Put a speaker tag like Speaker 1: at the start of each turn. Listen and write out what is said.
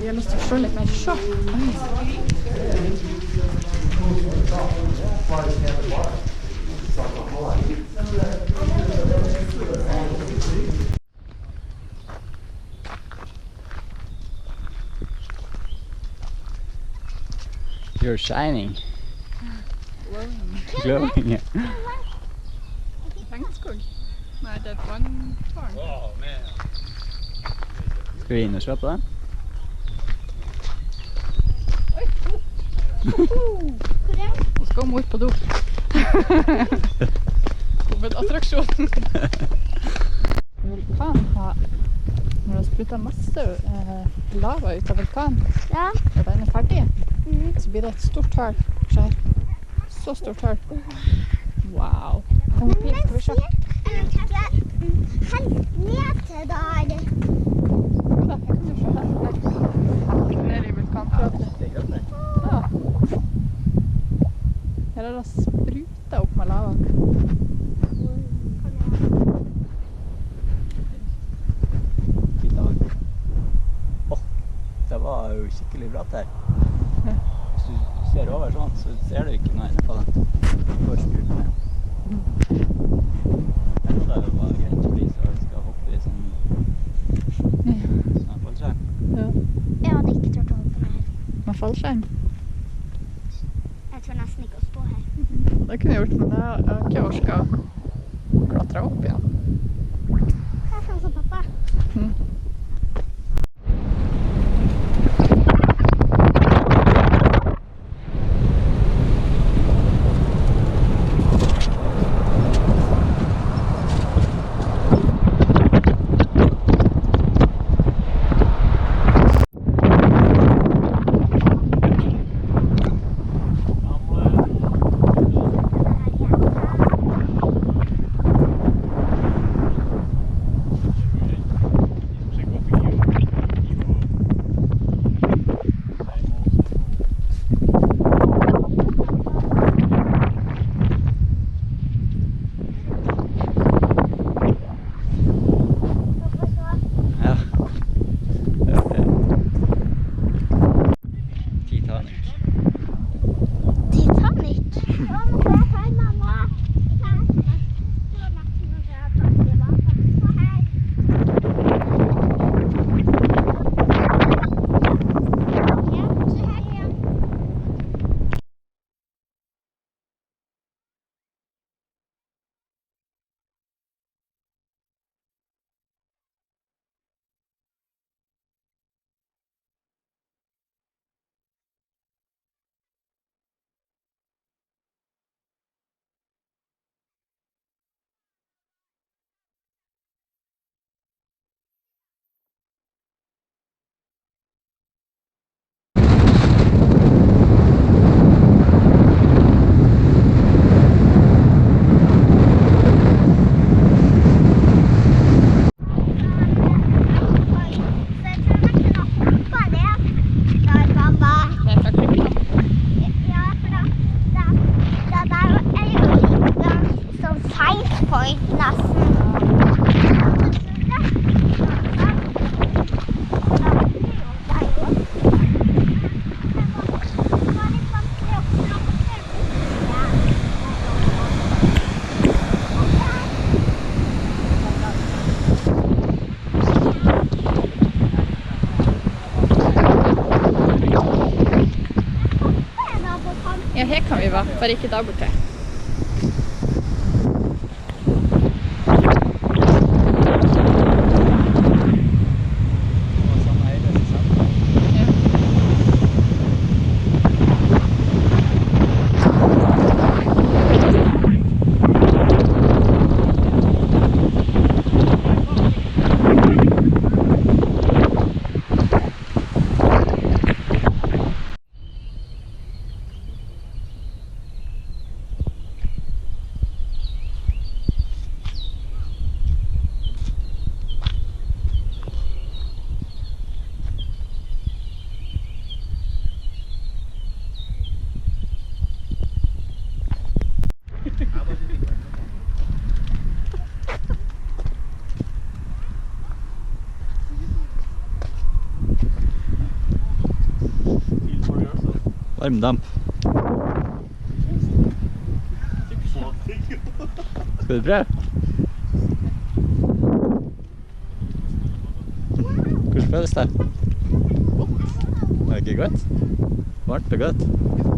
Speaker 1: Jeg har lyst til å se litt mer. Se!
Speaker 2: You're shining.
Speaker 1: Glowing.
Speaker 2: Glowing, yeah.
Speaker 1: Regnskog. Nei, det er et vanntårn.
Speaker 2: Skal vi inn og se på den?
Speaker 1: Nå skal mor på do. Hovedattraksjonen. Vulkan har, når det har sprutet masse lava ut av vulkan, og den er ferdig, så blir det et stort høl. Se her. Så stort høl. Wow. Skal vi se?
Speaker 3: Helt ned til der.
Speaker 1: Jo da, her kan du se her. Nede i vulkankratet. Ja. Her har det sprutet opp med lava.
Speaker 2: Det var jo skikkelig bratt her. Hvis du ser over sånn, så ser du ikke noe inne på den. Bare skrutt ned. Jeg trodde det var greit for de som skal hoppe i sånn fallskjerm.
Speaker 1: Ja.
Speaker 3: Jeg hadde ikke tørt å hoppe her.
Speaker 1: Med fallskjerm.
Speaker 3: Jeg tør nesten ikke å stå her.
Speaker 1: Det kunne jeg gjort, men jeg har ikke orket å klatre opp igjen.
Speaker 3: Det er sånn som pappa.
Speaker 1: Ja, her kan vi være, bare ikke der borte.
Speaker 2: Varm damp. Skal du prøve? Hvordan føles det? Er det ikke godt? Varmt og godt?